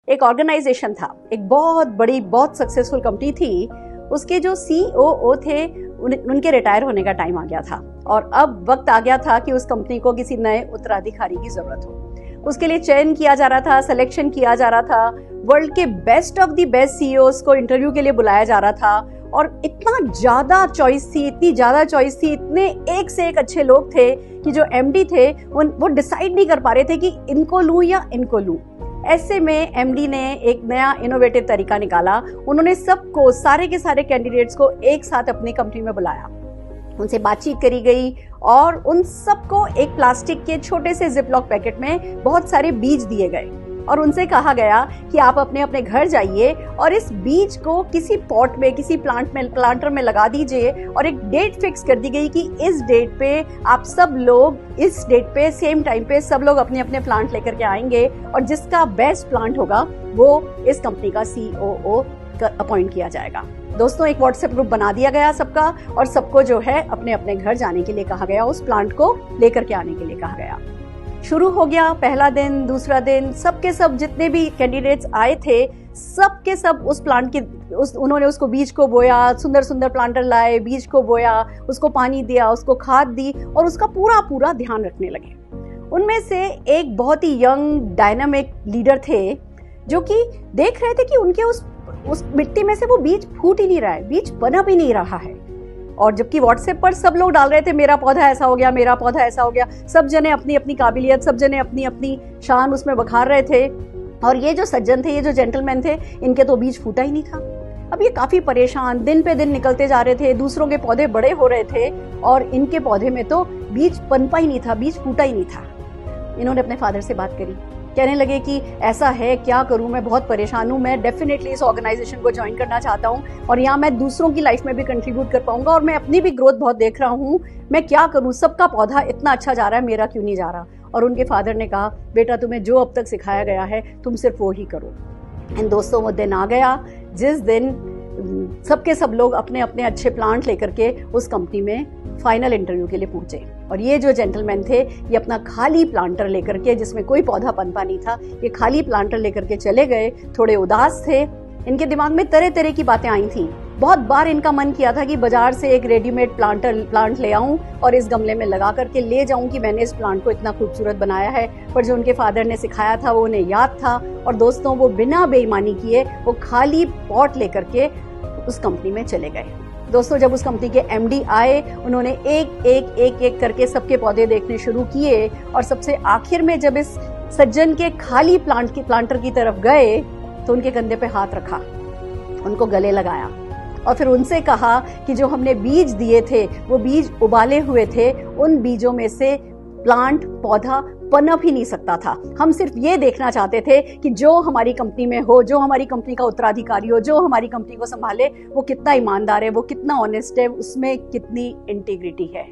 एक ऑर्गेनाइजेशन था, एक बहुत बड़ी बहुत सक्सेसफुल कंपनी थी, उसके जो सीओओ थे उनके रिटायर होने का टाइम आ गया था और अब वक्त आ गया था कि उस कंपनी को किसी नए उत्तराधिकारी की जरूरत हो। उसके लिए चयन किया जा रहा था, सिलेक्शन किया जा रहा था, वर्ल्ड के best of the best CEOs को इंटरव्यू के लिए बुलाया जा रहा था और इतना ज्यादा चॉइस थी, इतनी ज्यादा चॉइस थी, इतने एक से एक अच्छे लोग थे कि जो एमडी थे वो डिसाइड नहीं कर पा रहे थे कि इनको लूं या इनको लूं। ऐसे में एमडी ने एक नया इनोवेटिव तरीका निकाला। उन्होंने सबको, सारे के सारे कैंडिडेट्स को एक साथ अपनी कंपनी में बुलाया, उनसे बातचीत करी गई और उन सबको एक प्लास्टिक के छोटे से जिपलॉक पैकेट में बहुत सारे बीज दिए गए और उनसे कहा गया कि आप अपने अपने घर जाइए और इस बीज को किसी पॉट में, किसी प्लांटर में लगा दीजिए और एक डेट फिक्स कर दी गई कि इस डेट पे आप सब लोग, इस डेट पे सेम टाइम पे सब लोग अपने अपने प्लांट लेकर के आएंगे और जिसका बेस्ट प्लांट होगा वो इस कंपनी का सीओओ अपॉइंट किया जाएगा। दोस्तों, एक व्हाट्सएप ग्रुप बना दिया गया सबका और सबको जो है अपने अपने घर जाने के लिए कहा गया, उस प्लांट को लेकर के आने के लिए कहा गया। शुरू हो गया पहला दिन, दूसरा दिन, सबके सब जितने भी कैंडिडेट्स आए थे सबके सब उस प्लांट की उन्होंने उसको बीज को बोया, सुंदर सुंदर प्लांटर लाए, बीज को बोया, उसको पानी दिया, उसको खाद दी और उसका पूरा पूरा ध्यान रखने लगे। उनमें से एक बहुत ही यंग डायनामिक लीडर थे जो कि देख रहे थे कि उनके उस मिट्टी में से वो बीज फूट ही नहीं रहा है, बीज बना भी नहीं रहा है। और जबकि व्हाट्सएप पर सब लोग डाल रहे थे मेरा पौधा ऐसा हो गया, मेरा पौधा ऐसा हो गया, सब जने अपनी अपनी काबिलियत, सब जने अपनी अपनी शान उसमें बखार रहे थे और ये जो सज्जन थे, ये जो जेंटलमैन थे, इनके तो बीज फूटा ही नहीं था। अब ये काफी परेशान, दिन पे दिन निकलते जा रहे थे, दूसरों के पौधे बड़े हो रहे थे और इनके पौधे में तो बीज पनपा ही नहीं था, बीज फूटा ही नहीं था। इन्होंने अपने फादर से बात करी, कहने लगे कि ऐसा है, क्या करूं, मैं बहुत परेशान हूं, मैं डेफिनेटली इस ऑर्गेनाइजेशन को ज्वाइन करना चाहता हूं और यहाँ मैं दूसरों की लाइफ में भी कंट्रीब्यूट कर पाऊंगा और मैं अपनी भी ग्रोथ बहुत देख रहा हूं, मैं क्या करूं, सबका पौधा इतना अच्छा जा रहा है, मेरा क्यों नहीं जा रहा। और उनके फादर ने कहा, बेटा तुम्हें जो अब तक सिखाया गया है तुम सिर्फ वो ही करो। इन दोस्तों, वो दिन आ गया जिस दिन सबके सब लोग अपने अपने अच्छे प्लांट लेकर के उस कंपनी में फाइनल इंटरव्यू के लिए पहुंचे और ये जो जेंटलमैन थे, ये अपना खाली प्लांटर लेकर के, जिसमें कोई पौधा पनपा नहीं था, ये खाली प्लांटर लेकर के चले गए। थोड़े उदास थे, इनके दिमाग में तरह तरह की बातें आई थी। बहुत बार इनका मन किया था कि बाजार से एक रेडीमेड प्लांट ले आऊं और इस गमले में लगा करके ले जाऊं कि मैंने इस प्लांट को इतना खूबसूरत बनाया है, पर जो उनके फादर ने सिखाया था वो उन्हें याद था और दोस्तों, वो बिना बेईमानी किए वो खाली पॉट लेकर के उस कंपनी में चले गए। दोस्तों, जब उस कंपनी के एमडी आए, उन्होंने एक करके सबके पौधे देखने शुरू किए और सबसे आखिर में जब इस सज्जन के खाली प्लांटर की तरफ गए तो उनके कंधे पे हाथ रखा, उनको गले लगाया और फिर उनसे कहा कि जो हमने बीज दिए थे वो बीज उबाले हुए थे, उन बीजों में से प्लांट, पौधा पनप ही नहीं सकता था। हम सिर्फ ये देखना चाहते थे कि जो हमारी कंपनी में हो, जो हमारी कंपनी का उत्तराधिकारी हो, जो हमारी कंपनी को संभाले, वो कितना ईमानदार है, वो कितना ऑनेस्ट है, उसमें कितनी इंटीग्रिटी है।